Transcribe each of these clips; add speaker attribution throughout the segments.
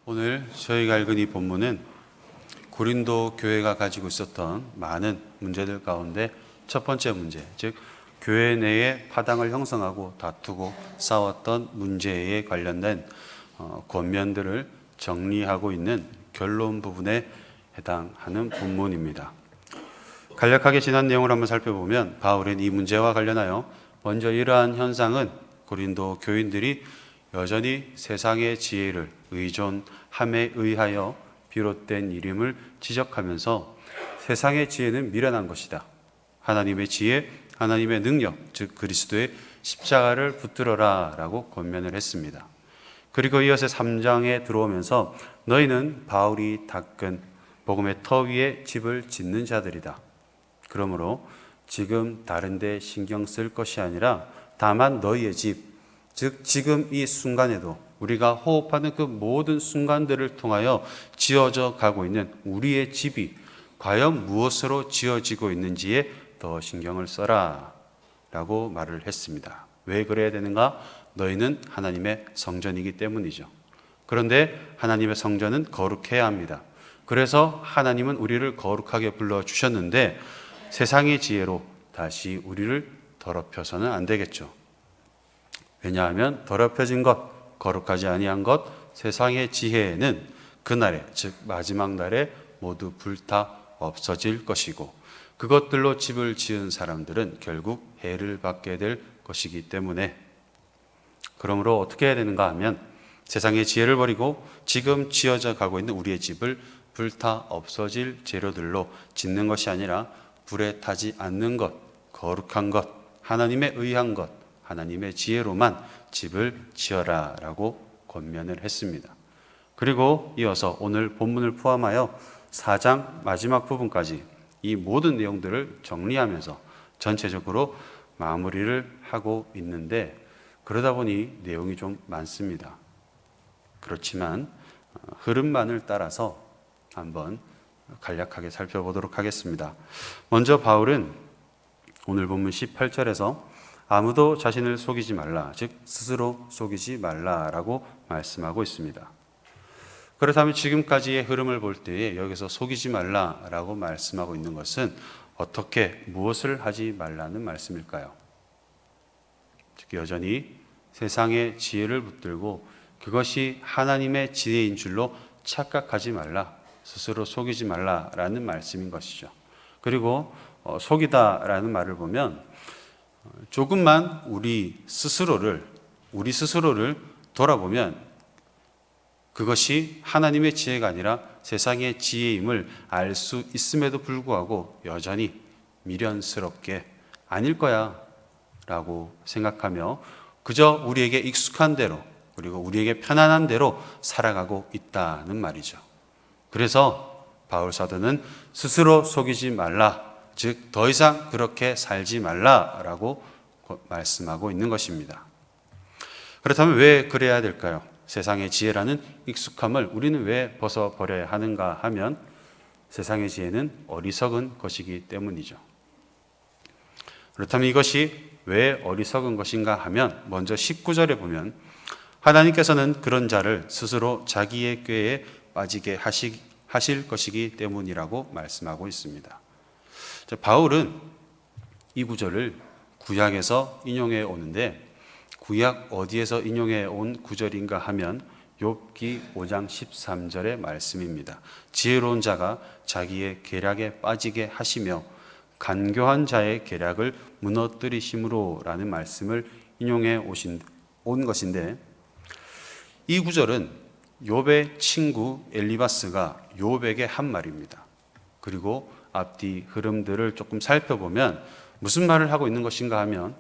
Speaker 1: 오늘 저희가 읽은 이 본문은 고린도 교회가 가지고 있었던 많은 문제들 가운데 첫 번째 문제, 즉 교회 내에 파당을 형성하고 다투고 싸웠던 문제에 관련된 권면들을 정리하고 있는 결론 부분에 해당하는 본문입니다. 간략하게 지난 내용을 한번 살펴보면 바울은 이 문제와 관련하여 먼저 이러한 현상은 고린도 교인들이 여전히 세상의 지혜를 의존함에 의하여 비롯된 일임을 지적하면서 세상의 지혜는 미련한 것이다. 하나님의 지혜, 하나님의 능력, 즉 그리스도의 십자가를 붙들어라 라고 권면을 했습니다. 그리고 이어서 3장에 들어오면서 너희는 바울이 닦은 복음의 터 위에 집을 짓는 자들이다. 그러므로 지금 다른 데 신경 쓸 것이 아니라 다만 너희의 집, 즉 지금 이 순간에도 우리가 호흡하는 그 모든 순간들을 통하여 지어져 가고 있는 우리의 집이 과연 무엇으로 지어지고 있는지에 더 신경을 써라 라고 말을 했습니다. 왜 그래야 되는가? 너희는 하나님의 성전이기 때문이죠. 그런데 하나님의 성전은 거룩해야 합니다. 그래서 하나님은 우리를 거룩하게 불러주셨는데 세상의 지혜로 다시 우리를 더럽혀서는 안 되겠죠. 왜냐하면 더럽혀진 것, 거룩하지 아니한 것, 세상의 지혜는 그날에, 즉 마지막 날에 모두 불타 없어질 것이고 그것들로 집을 지은 사람들은 결국 해를 받게 될 것이기 때문에 그러므로 어떻게 해야 되는가 하면 세상의 지혜를 버리고 지금 지어져 가고 있는 우리의 집을 불타 없어질 재료들로 짓는 것이 아니라 불에 타지 않는 것, 거룩한 것, 하나님의 의한 것, 하나님의 지혜로만 집을 지어라 라고 권면을 했습니다. 그리고 이어서 오늘 본문을 포함하여 4장 마지막 부분까지 이 모든 내용들을 정리하면서 전체적으로 마무리를 하고 있는데 그러다 보니 내용이 좀 많습니다. 그렇지만 흐름만을 따라서 한번 간략하게 살펴보도록 하겠습니다. 먼저 바울은 오늘 본문 18절에서 아무도 자신을 속이지 말라, 즉 스스로 속이지 말라라고 말씀하고 있습니다. 그렇다면 지금까지의 흐름을 볼 때에 여기서 속이지 말라라고 말씀하고 있는 것은 어떻게 무엇을 하지 말라는 말씀일까요? 즉 여전히 세상의 지혜를 붙들고 그것이 하나님의 지혜인 줄로 착각하지 말라, 스스로 속이지 말라라는 말씀인 것이죠. 그리고 속이다라는 말을 보면 조금만 우리 스스로를 돌아보면 그것이 하나님의 지혜가 아니라 세상의 지혜임을 알 수 있음에도 불구하고 여전히 미련스럽게 아닐 거야 라고 생각하며 그저 우리에게 익숙한 대로 그리고 우리에게 편안한 대로 살아가고 있다는 말이죠. 그래서 바울 사도는 스스로 속이지 말라, 즉 더 이상 그렇게 살지 말라라고 말씀하고 있는 것입니다. 그렇다면 왜 그래야 될까요? 세상의 지혜라는 익숙함을 우리는 왜 벗어버려야 하는가 하면 세상의 지혜는 어리석은 것이기 때문이죠. 그렇다면 이것이 왜 어리석은 것인가 하면 먼저 19절에 보면 하나님께서는 그런 자를 스스로 자기의 꾀에 빠지게 하실 것이기 때문이라고 말씀하고 있습니다. 바울은 이 구절을 구약에서 인용해 오는데 구약 어디에서 인용해 온 구절인가 하면 욥기 5장 13절의 말씀입니다. 지혜로운 자가 자기의 계략에 빠지게 하시며 간교한 자의 계략을 무너뜨리심으로 라는 말씀을 인용해 온 것인데 이 구절은 욥의 친구 엘리바스가 욥에게 한 말입니다. 그리고 앞뒤 흐름들을 조금 살펴보면 무슨 말을 하고 있는 것인가 하면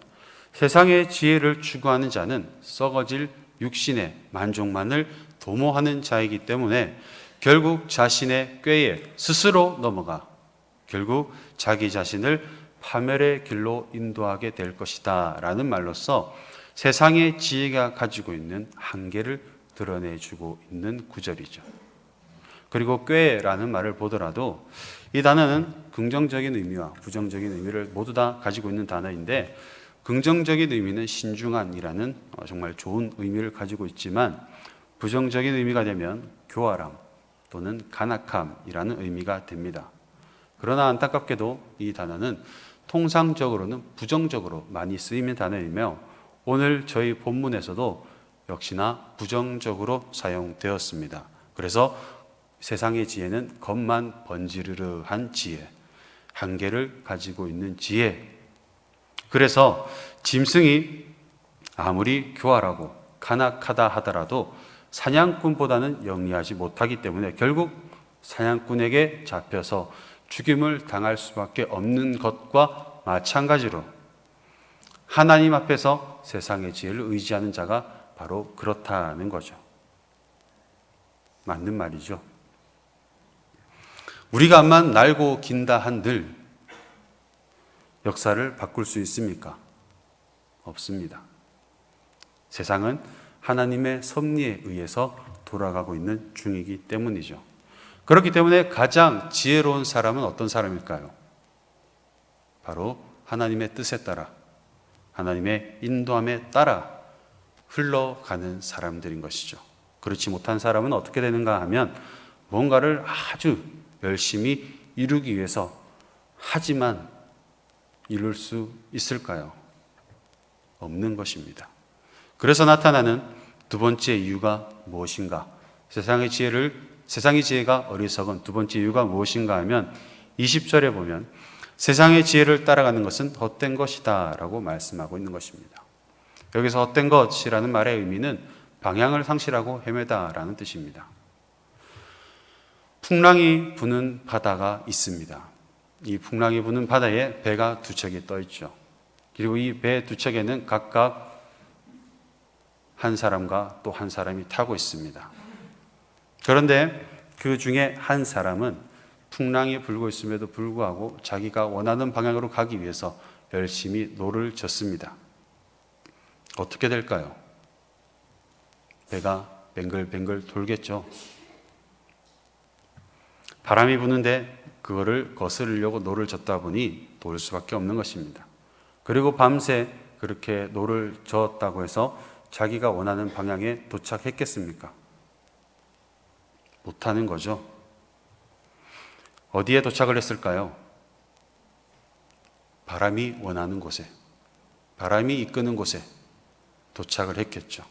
Speaker 1: 세상의 지혜를 추구하는 자는 썩어질 육신의 만족만을 도모하는 자이기 때문에 결국 자신의 꾀에 스스로 넘어가 결국 자기 자신을 파멸의 길로 인도하게 될 것이다 라는 말로서 세상의 지혜가 가지고 있는 한계를 드러내주고 있는 구절이죠. 그리고 꾀라는 말을 보더라도 이 단어는 긍정적인 의미와 부정적인 의미를 모두 다 가지고 있는 단어인데 긍정적인 의미는 신중한이라는 정말 좋은 의미를 가지고 있지만 부정적인 의미가 되면 교활함 또는 간악함이라는 의미가 됩니다. 그러나 안타깝게도 이 단어는 통상적으로는 부정적으로 많이 쓰이는 단어이며 오늘 저희 본문에서도 역시나 부정적으로 사용되었습니다. 그래서 세상의 지혜는 겉만 번지르르한 지혜, 한계를 가지고 있는 지혜. 그래서 짐승이 아무리 교활하고 간악하다 하더라도 사냥꾼보다는 영리하지 못하기 때문에 결국 사냥꾼에게 잡혀서 죽임을 당할 수밖에 없는 것과 마찬가지로 하나님 앞에서 세상의 지혜를 의지하는 자가 바로 그렇다는 거죠. 맞는 말이죠. 우리가 암만 날고 긴다 한들 역사를 바꿀 수 있습니까? 없습니다. 세상은 하나님의 섭리에 의해서 돌아가고 있는 중이기 때문이죠. 그렇기 때문에 가장 지혜로운 사람은 어떤 사람일까요? 바로 하나님의 뜻에 따라, 하나님의 인도함에 따라 흘러가는 사람들인 것이죠. 그렇지 못한 사람은 어떻게 되는가 하면 뭔가를 아주 열심히 이루기 위해서 하지만 이룰 수 있을까요? 없는 것입니다. 그래서 나타나는 두 번째 이유가 무엇인가? 세상의 지혜가 어리석은 두 번째 이유가 무엇인가 하면 20절에 보면 세상의 지혜를 따라가는 것은 헛된 것이다 라고 말씀하고 있는 것입니다. 여기서 헛된 것이라는 말의 의미는 방향을 상실하고 헤매다 라는 뜻입니다. 풍랑이 부는 바다가 있습니다. 이 풍랑이 부는 바다에 배가 두 척이 떠 있죠. 그리고 이 배 두 척에는 각각 한 사람과 또 한 사람이 타고 있습니다. 그런데 그 중에 한 사람은 풍랑이 불고 있음에도 불구하고 자기가 원하는 방향으로 가기 위해서 열심히 노를 젓습니다. 어떻게 될까요? 배가 뱅글뱅글 돌겠죠. 바람이 부는데 그거를 거스르려고 노를 젓다 보니 돌 수밖에 없는 것입니다. 그리고 밤새 그렇게 노를 저었다고 해서 자기가 원하는 방향에 도착했겠습니까? 못하는 거죠. 어디에 도착을 했을까요? 바람이 원하는 곳에, 바람이 이끄는 곳에 도착을 했겠죠.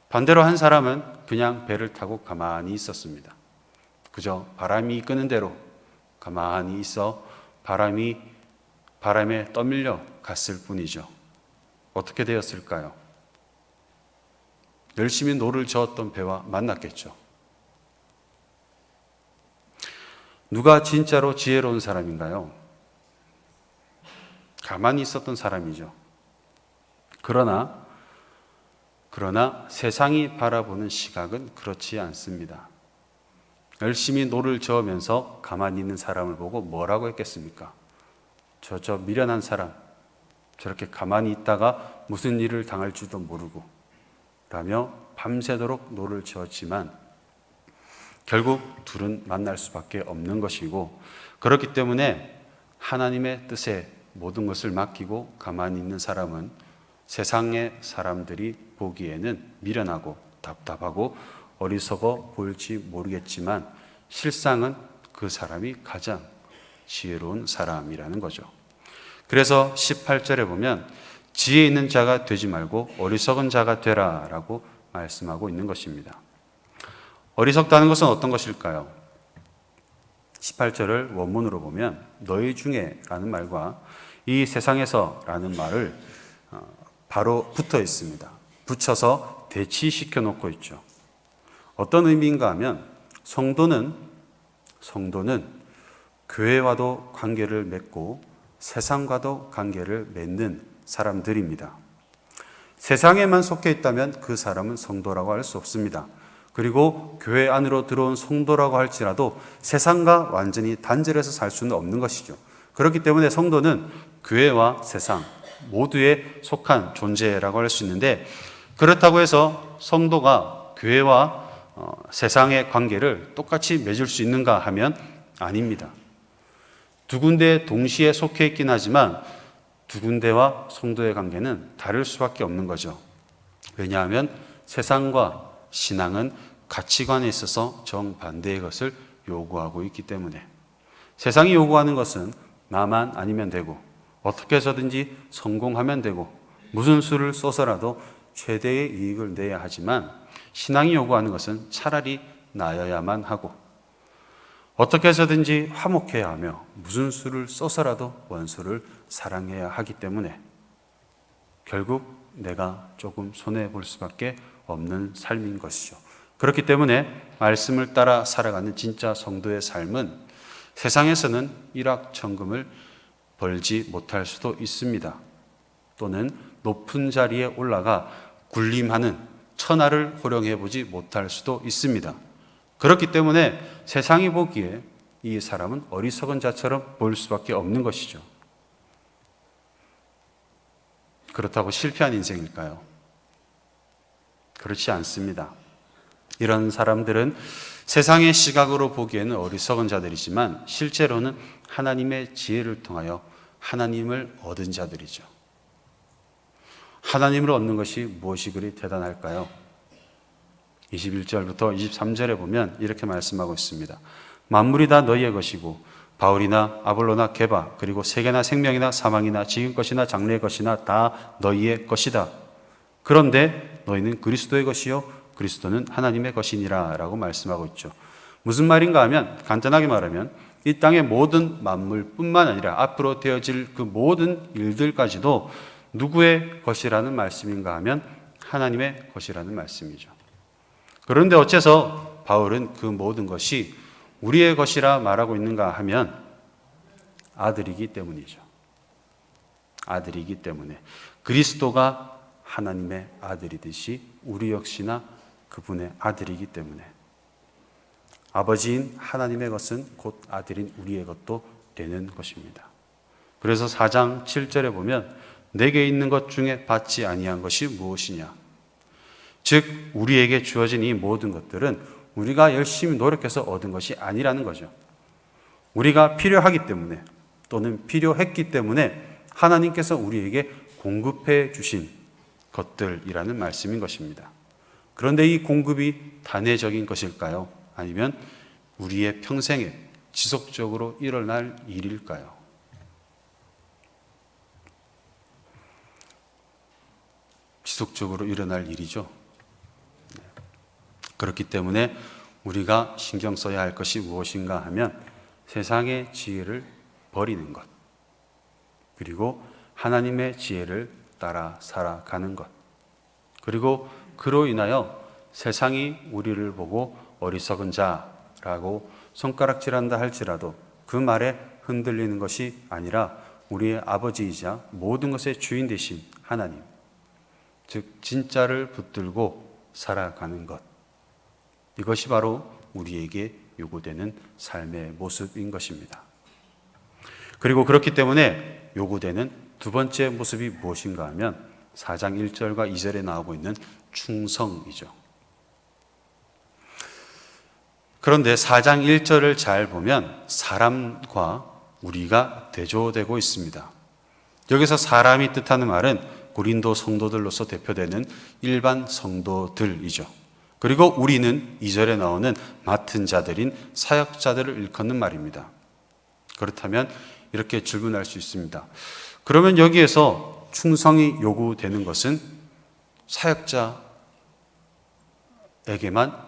Speaker 1: 반대로 한 사람은 그냥 배를 타고 가만히 있었습니다. 그저 바람이 이끄는 대로 가만히 있어 바람에 떠밀려 갔을 뿐이죠. 어떻게 되었을까요? 열심히 노를 저었던 배와 만났겠죠. 누가 진짜로 지혜로운 사람인가요? 가만히 있었던 사람이죠. 그러나 세상이 바라보는 시각은 그렇지 않습니다. 열심히 노를 저으면서 가만히 있는 사람을 보고 뭐라고 했겠습니까? 저 미련한 사람, 저렇게 가만히 있다가 무슨 일을 당할 줄도 모르고 라며 밤새도록 노를 저었지만 결국 둘은 만날 수밖에 없는 것이고, 그렇기 때문에 하나님의 뜻에 모든 것을 맡기고 가만히 있는 사람은 세상의 사람들이 보기에는 미련하고 답답하고 어리석어 보일지 모르겠지만 실상은 그 사람이 가장 지혜로운 사람이라는 거죠. 그래서 18절에 보면 지혜 있는 자가 되지 말고 어리석은 자가 되라 라고 말씀하고 있는 것입니다. 어리석다는 것은 어떤 것일까요? 18절을 원문으로 보면 너희 중에 라는 말과 이 세상에서 라는 말을 바로 붙어 있습니다. 붙여서 대치시켜 놓고 있죠. 어떤 의미인가 하면 성도는 교회와도 관계를 맺고 세상과도 관계를 맺는 사람들입니다. 세상에만 속해 있다면 그 사람은 성도라고 할 수 없습니다. 그리고 교회 안으로 들어온 성도라고 할지라도 세상과 완전히 단절해서 살 수는 없는 것이죠. 그렇기 때문에 성도는 교회와 세상 모두에 속한 존재라고 할 수 있는데, 그렇다고 해서 성도가 교회와 세상의 관계를 똑같이 맺을 수 있는가 하면 아닙니다. 두 군데에 동시에 속해 있긴 하지만 두 군데와 성도의 관계는 다를 수밖에 없는 거죠. 왜냐하면 세상과 신앙은 가치관에 있어서 정반대의 것을 요구하고 있기 때문에 세상이 요구하는 것은 나만 아니면 되고 어떻게 해서든지 성공하면 되고 무슨 수를 써서라도 최대의 이익을 내야 하지만 신앙이 요구하는 것은 차라리 나여야만 하고 어떻게 해서든지 화목해야 하며 무슨 수를 써서라도 원수를 사랑해야 하기 때문에 결국 내가 조금 손해볼 수밖에 없는 삶인 것이죠. 그렇기 때문에 말씀을 따라 살아가는 진짜 성도의 삶은 세상에서는 일확천금을 벌지 못할 수도 있습니다. 또는 높은 자리에 올라가 군림하는 천하를 호령해 보지 못할 수도 있습니다. 그렇기 때문에 세상이 보기에 이 사람은 어리석은 자처럼 보일 수밖에 없는 것이죠. 그렇다고 실패한 인생일까요? 그렇지 않습니다. 이런 사람들은 세상의 시각으로 보기에는 어리석은 자들이지만 실제로는 하나님의 지혜를 통하여 하나님을 얻은 자들이죠. 하나님을 얻는 것이 무엇이 그리 대단할까요? 21절부터 23절에 보면 이렇게 말씀하고 있습니다. 만물이 다 너희의 것이고 바울이나 아볼로나 게바 그리고 세계나 생명이나 사망이나 지금 것이나 장래의 것이나 다 너희의 것이다. 그런데 너희는 그리스도의 것이요 그리스도는 하나님의 것이니라 라고 말씀하고 있죠. 무슨 말인가 하면 간단하게 말하면 이 땅의 모든 만물뿐만 아니라 앞으로 되어질 그 모든 일들까지도 누구의 것이라는 말씀인가 하면 하나님의 것이라는 말씀이죠. 그런데 어째서 바울은 그 모든 것이 우리의 것이라 말하고 있는가 하면 아들이기 때문이죠. 아들이기 때문에 그리스도가 하나님의 아들이듯이 우리 역시나 그분의 아들이기 때문에 아버지인 하나님의 것은 곧 아들인 우리의 것도 되는 것입니다. 그래서 4장 7절에 보면 내게 있는 것 중에 받지 아니한 것이 무엇이냐. 즉 우리에게 주어진 이 모든 것들은 우리가 열심히 노력해서 얻은 것이 아니라는 거죠. 우리가 필요하기 때문에 또는 필요했기 때문에 하나님께서 우리에게 공급해 주신 것들이라는 말씀인 것입니다. 그런데 이 공급이 단회적인 것일까요? 아니면 우리의 평생에 지속적으로 일어날 일일까요? 지속적으로 일어날 일이죠. 그렇기 때문에 우리가 신경 써야 할 것이 무엇인가 하면 세상의 지혜를 버리는 것, 그리고 하나님의 지혜를 따라 살아가는 것, 그리고 그로 인하여 세상이 우리를 보고 어리석은 자라고 손가락질한다 할지라도 그 말에 흔들리는 것이 아니라 우리의 아버지이자 모든 것의 주인 되신 하나님, 즉 진짜를 붙들고 살아가는 것, 이것이 바로 우리에게 요구되는 삶의 모습인 것입니다. 그리고 그렇기 때문에 요구되는 두 번째 모습이 무엇인가 하면 4장 1절과 2절에 나오고 있는 충성이죠. 그런데 4장 1절을 잘 보면 사람과 우리가 대조되고 있습니다. 여기서 사람이 뜻하는 말은 고린도 성도들로서 대표되는 일반 성도들이죠. 그리고 우리는 2절에 나오는 맡은 자들인 사역자들을 일컫는 말입니다. 그렇다면 이렇게 질문할 수 있습니다. 그러면 여기에서 충성이 요구되는 것은 사역자에게만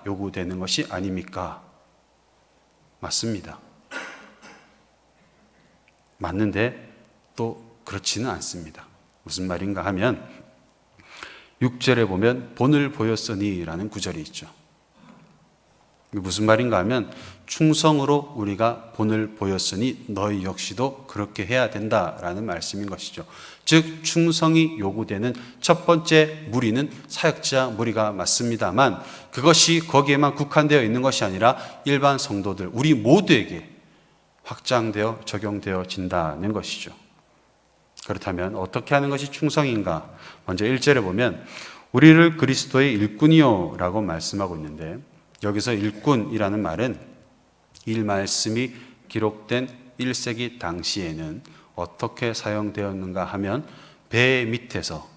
Speaker 1: 요구되는 것이 아닙니까? 맞습니다. 맞는데 또 그렇지는 않습니다. 무슨 말인가 하면 6절에 보면 본을 보였으니 라는 구절이 있죠. 무슨 말인가 하면 충성으로 우리가 본을 보였으니 너희 역시도 그렇게 해야 된다라는 말씀인 것이죠. 즉 충성이 요구되는 첫 번째 무리는 사역자 무리가 맞습니다만 그것이 거기에만 국한되어 있는 것이 아니라 일반 성도들 우리 모두에게 확장되어 적용되어진다는 것이죠. 그렇다면 어떻게 하는 것이 충성인가? 먼저 1절에 보면 우리를 그리스도의 일꾼이요 라고 말씀하고 있는데 여기서 일꾼이라는 말은 이 말씀이 기록된 1세기 당시에는 어떻게 사용되었는가 하면 배 밑에서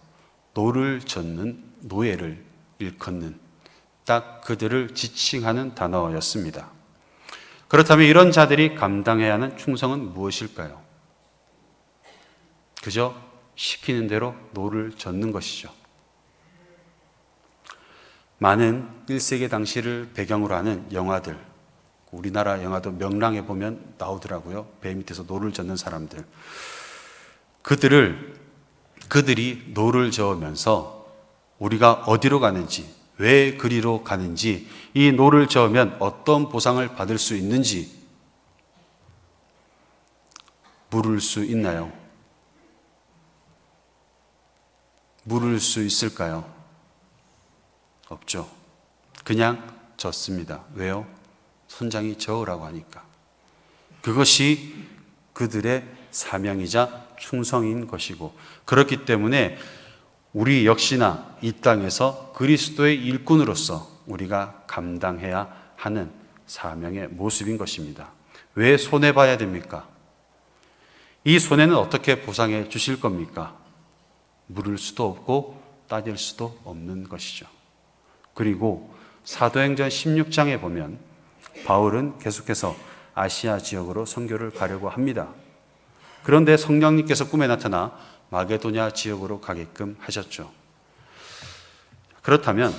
Speaker 1: 노를 젓는 노예를 일컫는 딱 그들을 지칭하는 단어였습니다. 그렇다면 이런 자들이 감당해야 하는 충성은 무엇일까요? 그저 시키는 대로 노를 젓는 것이죠. 많은 1세기 당시를 배경으로 하는 영화들, 우리나라 영화도 명랑해 보면 나오더라고요. 배 밑에서 노를 젓는 사람들. 그들이 노를 저으면서 우리가 어디로 가는지, 왜 그리로 가는지, 이 노를 저으면 어떤 보상을 받을 수 있는지 물을 수 있나요? 물을 수 있을까요? 없죠. 그냥 졌습니다. 왜요? 선장이 저으라고 하니까. 그것이 그들의 사명이자 충성인 것이고, 그렇기 때문에 우리 역시나 이 땅에서 그리스도의 일꾼으로서 우리가 감당해야 하는 사명의 모습인 것입니다. 왜 손해봐야 됩니까? 이 손해는 어떻게 보상해 주실 겁니까? 물을 수도 없고 따질 수도 없는 것이죠. 그리고 사도행전 16장에 보면 바울은 계속해서 아시아 지역으로 선교를 가려고 합니다. 그런데 성령님께서 꿈에 나타나 마게도냐 지역으로 가게끔 하셨죠. 그렇다면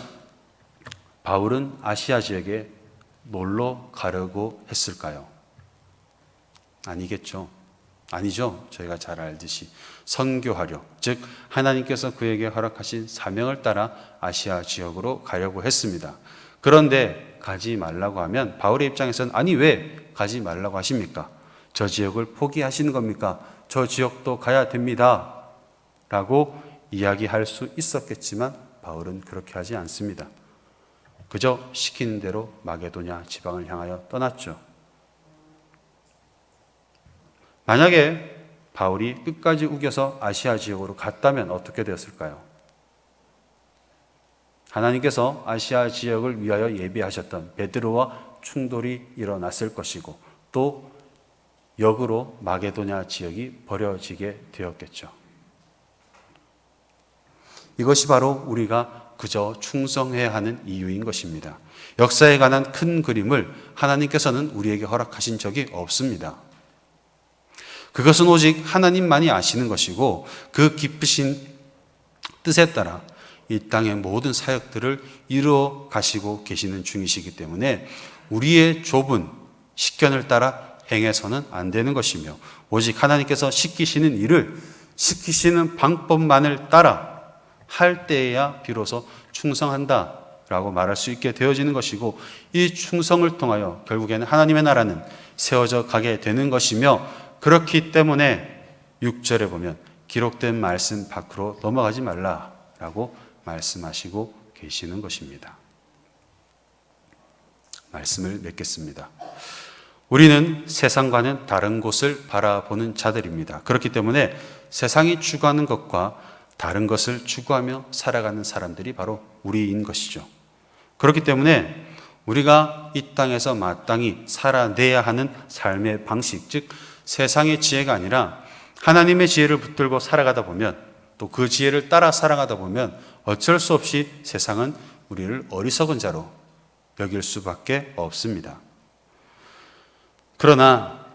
Speaker 1: 바울은 아시아 지역에 놀러 가려고 했을까요? 아니겠죠. 아니죠. 저희가 잘 알듯이 선교하려, 즉 하나님께서 그에게 허락하신 사명을 따라 아시아 지역으로 가려고 했습니다. 그런데 가지 말라고 하면 바울의 입장에서는 아니 왜 가지 말라고 하십니까? 저 지역을 포기하시는 겁니까? 저 지역도 가야 됩니다 라고 이야기할 수 있었겠지만 바울은 그렇게 하지 않습니다. 그저 시키는 대로 마게도냐 지방을 향하여 떠났죠. 만약에 바울이 끝까지 우겨서 아시아 지역으로 갔다면 어떻게 되었을까요? 하나님께서 아시아 지역을 위하여 예비하셨던 베드로와 충돌이 일어났을 것이고, 또 역으로 마게도냐 지역이 버려지게 되었겠죠. 이것이 바로 우리가 그저 충성해야 하는 이유인 것입니다. 역사에 관한 큰 그림을 하나님께서는 우리에게 허락하신 적이 없습니다. 그것은 오직 하나님만이 아시는 것이고, 그 깊으신 뜻에 따라 이 땅의 모든 사역들을 이루어 가시고 계시는 중이시기 때문에 우리의 좁은 식견을 따라 행해서는 안 되는 것이며, 오직 하나님께서 시키시는 일을 시키시는 방법만을 따라 할 때에야 비로소 충성한다라고 말할 수 있게 되어지는 것이고, 이 충성을 통하여 결국에는 하나님의 나라는 세워져 가게 되는 것이며, 그렇기 때문에 6절에 보면 기록된 말씀 밖으로 넘어가지 말라라고 말씀하시고 계시는 것입니다. 말씀을 맺겠습니다. 우리는 세상과는 다른 곳을 바라보는 자들입니다. 그렇기 때문에 세상이 추구하는 것과 다른 것을 추구하며 살아가는 사람들이 바로 우리인 것이죠. 그렇기 때문에 우리가 이 땅에서 마땅히 살아내야 하는 삶의 방식, 즉 세상의 지혜가 아니라 하나님의 지혜를 붙들고 살아가다 보면, 또 그 지혜를 따라 살아가다 보면 어쩔 수 없이 세상은 우리를 어리석은 자로 여길 수밖에 없습니다. 그러나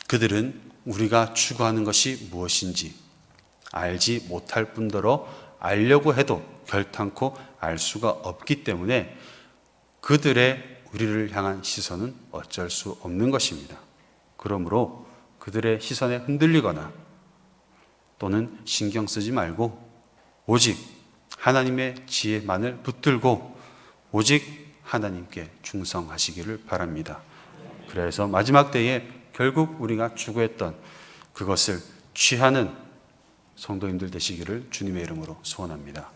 Speaker 1: 그들은 우리가 추구하는 것이 무엇인지 알지 못할 뿐더러 알려고 해도 결탄코 알 수가 없기 때문에 그들의 우리를 향한 시선은 어쩔 수 없는 것입니다. 그러므로 그들의 시선에 흔들리거나 또는 신경 쓰지 말고 오직 하나님의 지혜만을 붙들고 오직 하나님께 충성하시기를 바랍니다. 그래서 마지막 때에 결국 우리가 추구했던 그것을 취하는 성도님들 되시기를 주님의 이름으로 소원합니다.